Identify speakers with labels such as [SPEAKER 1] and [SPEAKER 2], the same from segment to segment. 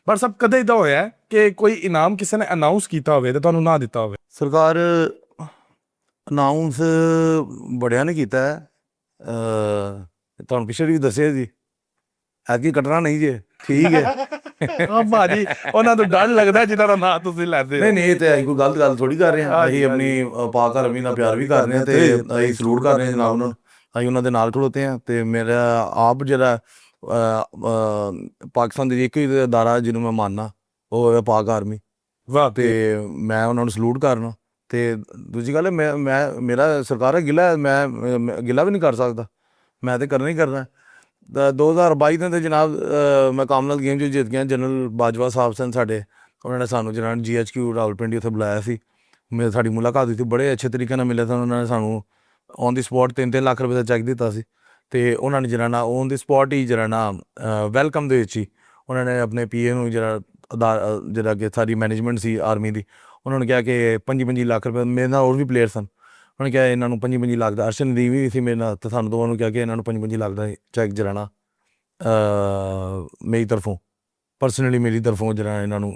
[SPEAKER 1] ਪਰ ਸਭ ਕਦੇ ਇਦਾਂ ਹੋਇਆ ਕਿ ਕੋਈ ਇਨਾਮ ਕਿਸੇ ਨੇ ਅਨਾਉਂਸ ਕੀਤਾ ਹੋਵੇ ਤੇ ਤੁਹਾਨੂੰ ਨਾ ਦਿੱਤਾ ਹੋਵੇ?
[SPEAKER 2] ਸਰਕਾਰ ਅਨਾਊਂਸ ਬੜਿਆਂ ਨੇ ਕੀਤਾ ਹੈ। ਤੁਹਾਨੂੰ ਪਿਛਲੇ ਵੀ ਦੱਸਿਆ ਜੀ, ਐਤਕੀ ਕੱਟਣਾ ਨਹੀਂ ਜੇ, ਠੀਕ ਹੈ।
[SPEAKER 1] ਹਾਂ ਭਾਜੀ, ਉਹਨਾਂ ਤੋਂ ਡਰ ਲੱਗਦਾ ਜਿਨ੍ਹਾਂ ਦਾ ਨਾਂ ਤੁਸੀਂ ਲੈਂਦੇ ਹੋ।
[SPEAKER 2] ਨਹੀਂ ਇਹ ਤੇ ਅਸੀਂ ਕੋਈ ਗਲਤ ਗੱਲ ਥੋੜੀ ਕਰ ਰਹੇ ਹਾਂ। ਅਸੀਂ ਆਪਣੀ ਪਾਕ ਧਰਮੀ ਨਾਲ ਪਿਆਰ ਵੀ ਕਰ ਰਹੇ ਹਾਂ ਤੇ ਅਸੀਂ ਸਲੂਟ ਕਰ ਰਹੇ ਹਾਂ ਜਨਾਬ ਨੂੰ। ਅਸੀਂ ਉਹਨਾਂ ਦੇ ਨਾਲ ਖੜੋਤੇ ਹਾਂ। ਤੇ ਮੇਰਾ ਆਪ ਜਿਹੜਾ ਪਾਕਿਸਤਾਨ ਦੇ ਇੱਕ ਹੀ ਅਦਾਰਾ ਜਿਹਨੂੰ ਮੈਂ ਮੰਨਦਾ ਉਹ ਹੈ ਪਾਕ ਆਰਮੀ।
[SPEAKER 1] ਵਾਹ।
[SPEAKER 2] ਤੇ ਮੈਂ ਉਹਨਾਂ ਨੂੰ ਸਲੂਟ ਕਰਨਾ। ਤੇ ਦੂਜੀ ਗੱਲ ਹੈ ਮੇਰਾ ਸਰਕਾਰ ਹੈ ਗਿਲਾ, ਮੈਂ ਗਿਲਾ ਵੀ ਨਹੀਂ ਕਰ ਸਕਦਾ, ਮੈਂ ਤੇ ਕਰਨਾ ਹੀ ਕਰਨਾ। 2022 ਦੇ ਜਨਾਬ ਮੈਂ ਕਾਮਨਵੈਲਥ ਗੇਮ 'ਚ ਜਿੱਤ ਗਿਆ। ਜਨਰਲ ਬਾਜਵਾ ਸਾਹਿਬ ਸਨ ਸਾਡੇ, ਉਹਨਾਂ ਨੇ ਸਾਨੂੰ ਜਿਹੜਾ GHQ ਰਾਵਲਪਿੰਡੀ ਉੱਥੇ ਬੁਲਾਇਆ ਸੀ। ਸਾਡੀ ਮੁਲਾਕਾਤ ਹੋਈ ਸੀ, ਬੜੇ ਅੱਛੇ ਤਰੀਕੇ ਨਾਲ ਮਿਲੇ ਸਨ। ਉਹਨਾਂ ਨੇ ਸਾਨੂੰ ਔਨ ਦੀ ਸਪੋਟ 3-3 ਲੱਖ ਰੁਪਏ ਦਾ ਚੈੱਕ ਦਿੱਤਾ ਸੀ। ਅਤੇ ਉਹਨਾਂ ਨੇ ਜਿਹੜਾ ਨਾ ਔਨ ਦੀ ਸਪੋਟ ਹੀ ਜਿਹੜਾ ਨਾ ਵੈਲਕਮ ਦੇ ਵਿੱਚ ਹੀ ਉਹਨਾਂ ਨੇ ਆਪਣੇ PA ਨੂੰ ਜਿਹੜਾ ਕਿ ਸਾਰੀ ਮੈਨੇਜਮੈਂਟ ਸੀ ਆਰਮੀ ਦੀ, ਉਹਨਾਂ ਨੇ ਕਿਹਾ ਕਿ 25-25 ਲੱਖ ਰੁਪਏ, ਮੇਰੇ ਨਾਲ ਹੋਰ ਵੀ ਪਲੇਅਰ ਸਨ, ਉਹਨਾਂ ਨੇ ਕਿਹਾ ਇਹਨਾਂ ਨੂੰ 25-25 ਲੱਖ ਦਾ, ਅਰਸ਼ਨਦੀਪ ਵੀ ਸੀ ਮੇਰੇ ਨਾਲ, ਅਤੇ ਸਾਨੂੰ ਦੋਵਾਂ ਨੂੰ ਕਿਹਾ ਕਿ ਇਹਨਾਂ ਨੂੰ 25-25 ਲੱਖ ਦਾ ਚੈੱਕ ਜਿਹੜਾ ਨਾ ਮੇਰੀ ਤਰਫੋਂ ਪਰਸਨਲੀ ਮੇਰੀ ਤਰਫੋਂ ਜਿਹੜਾ ਇਹਨਾਂ ਨੂੰ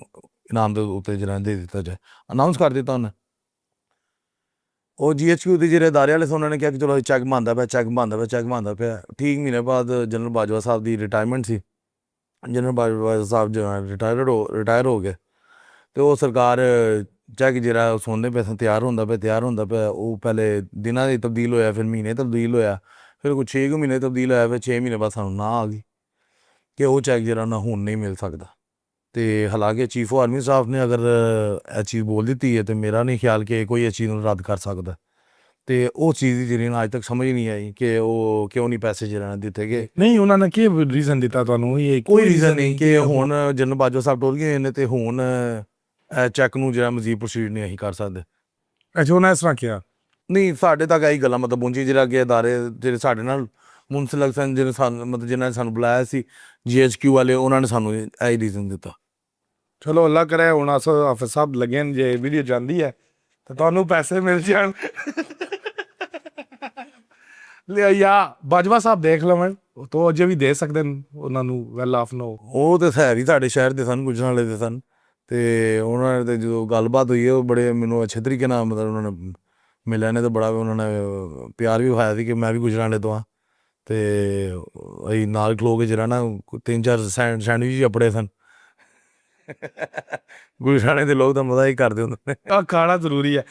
[SPEAKER 2] ਇਨਾਮ ਦੇ ਉੱਤੇ ਜਿਹੜਾ ਦੇ ਦਿੱਤਾ ਜਾਏ। ਅਨਾਊਂਸ ਕਰ ਦਿੱਤਾ ਉਹਨੇ। ਉਹ GHQ ਦੇ ਜਿਹੜੇ ਅਦਾਰੇ ਵਾਲੇ ਸੀ ਉਹਨਾਂ ਨੇ ਕਿਹਾ ਕਿ ਚਲੋ ਚੈੱਕ ਬਣਦਾ ਪਿਆ, ਚੈੱਕ ਬਣਦਾ ਪਿਆ। ਠੀਕ ਮਹੀਨੇ ਬਾਅਦ ਜਨਰਲ ਬਾਜਵਾ ਸਾਹਿਬ ਦੀ ਰਿਟਾਇਰਮੈਂਟ ਸੀ। ਜਨਰਲ ਬਾਜਵਾ ਸਾਹਿਬ ਰਿਟਾਇਰ ਹੋ ਗਏ ਅਤੇ ਉਹ ਸਰਕਾਰ ਚੈੱਕ ਜਿਹੜਾ ਸੁਣਦੇ ਪਏ ਸਨ, ਤਿਆਰ ਹੁੰਦਾ ਪਿਆ। ਉਹ ਪਹਿਲੇ ਦਿਨਾਂ ਦੀ ਤਬਦੀਲ ਹੋਇਆ, ਫਿਰ ਮਹੀਨੇ ਤਬਦੀਲ ਹੋਇਆ, ਫਿਰ ਕੋਈ 6 ਮਹੀਨੇ ਤਬਦੀਲ ਹੋਇਆ, ਫਿਰ 6 ਮਹੀਨੇ ਬਾਅਦ ਸਾਨੂੰ ਨਾ ਆ ਗਈ ਕਿ ਉਹ ਚੈੱਕ ਜਿਹੜਾ ਨਾ ਹੁਣ ਨਹੀਂ ਮਿਲ ਸਕਦਾ। ਅਤੇ ਹਾਲਾਂਕਿ ਚੀਫ ਆਫ ਆਰਮੀ ਸਟਾਫ ਨੇ ਅਗਰ ਇਹ ਚੀਜ਼ ਬੋਲ ਦਿੱਤੀ ਹੈ ਤਾਂ ਮੇਰਾ ਨਹੀਂ ਖਿਆਲ ਕਿ ਕੋਈ ਇਸ ਚੀਜ਼ ਨੂੰ ਰੱਦ ਕਰ ਸਕਦਾ। ਅਤੇ ਉਹ ਚੀਜ਼ ਦੀ ਜਿਹੜੀ ਨਾ ਅੱਜ ਤੱਕ ਸਮਝ ਨਹੀਂ ਆਈ ਕਿ ਉਹ ਕਿਉਂ ਨਹੀਂ ਪੈਸੇ ਜਿਹੜਾ ਨਾ ਦਿੱਤੇ ਗਏ।
[SPEAKER 1] ਨਹੀਂ, ਉਹਨਾਂ ਨੇ ਕੀ ਰੀਜ਼ਨ ਦਿੱਤਾ ਤੁਹਾਨੂੰ? ਇਹ
[SPEAKER 2] ਕੋਈ ਰੀਜ਼ਨ ਨਹੀਂ ਕਿ ਹੁਣ ਜਨਰਲ ਬਾਜਵਾ ਸਾਹਿਬ ਟੋਲ ਗਏ ਨੇ ਅਤੇ ਹੁਣ ਚੈੱਕ ਨੂੰ ਜਿਹੜਾ ਮਜ਼ੀਦ ਪ੍ਰੋਸੀਡ ਨਹੀਂ ਅਸੀਂ ਕਰ ਸਕਦੇ।
[SPEAKER 1] ਅੱਛਾ, ਉਹਨਾਂ ਇਸ ਤਰ੍ਹਾਂ ਕਿਹਾ?
[SPEAKER 2] ਨਹੀਂ, ਸਾਡੇ ਤੱਕ ਇਹੀ ਗੱਲਾਂ ਮਤਲਬ ਪਹੁੰਚੀ, ਜਿਹੜਾ ਕਿ ਅਦਾਰੇ ਜਿਹੜੇ ਸਾਡੇ ਨਾਲ ਮੁਨਸਲਕ ਸਨ, ਜਿਹਨੇ ਸਾਨੂੰ ਮਤਲਬ ਜਿਹਨਾਂ ਨੇ ਸਾਨੂੰ ਬੁਲਾਇਆ ਸੀ GHQ ਵਾਲੇ, ਉਹਨਾਂ ਨੇ ਸਾਨੂੰ ਇਹੀ ਰੀਜ਼ਨ ਦਿੱਤਾ।
[SPEAKER 1] ਚਲੋ ਅੱਲਾ ਕਰੇ ਹੁਣ ਆਫਿਸ ਸਾਹਿਬ ਲੱਗੇ ਨੇ, ਜੇ ਵੀਡੀਓ ਜਾਂਦੀ ਹੈ ਤਾਂ ਤੁਹਾਨੂੰ ਪੈਸੇ ਮਿਲ ਜਾਣ। ਜਾਂ ਬਾਜਵਾ ਸਾਹਿਬ ਦੇਖ ਲਵਣ ਤਾਂ ਅਜੇ ਵੀ ਦੇ ਸਕਦੇ ਨੇ ਉਹਨਾਂ ਨੂੰ ਵੈਲ ਆਫ ਨੋ।
[SPEAKER 2] ਉਹ ਤਾਂ ਹੈ ਹੀ ਸਾਡੇ ਸ਼ਹਿਰ ਦੇ ਸਨ, ਗੁਜਰਾਂਵਾਲੇ ਦੇ ਸਨ। ਅਤੇ ਉਹਨਾਂ ਨੇ ਜਦੋਂ ਗੱਲਬਾਤ ਹੋਈ ਹੈ ਉਹ ਬੜੇ ਮੈਨੂੰ ਅੱਛੇ ਤਰੀਕੇ ਨਾਲ ਮਤਲਬ ਉਹਨਾਂ ਨੇ ਮਿਲਿਆ ਨੇ, ਤਾਂ ਬੜਾ ਉਹਨਾਂ ਨੇ ਪਿਆਰ ਵੀ ਵਿਖਾਇਆ ਸੀ ਕਿ ਮੈਂ ਵੀ ਗੁਜਰਾਂਵਾਲੇ ਤੋਂ ਹਾਂ। ਅਤੇ ਅਸੀਂ ਨਾਲ ਖਲੋ ਕੇ ਜਿਹੜਾ ਨਾ 3-4 ਸੈਂਡਵਿਚ ਆਪਣੇ ਸਨ। ਗੁਜਰਾਂਵਾਲੇ ਦੇ ਲੋਕ ਤਾਂ ਮਜ਼ਾ ਹੀ ਕਰਦੇ ਹੁੰਦੇ ਨੇ।
[SPEAKER 1] ਖਾਣਾ ਜ਼ਰੂਰੀ ਹੈ।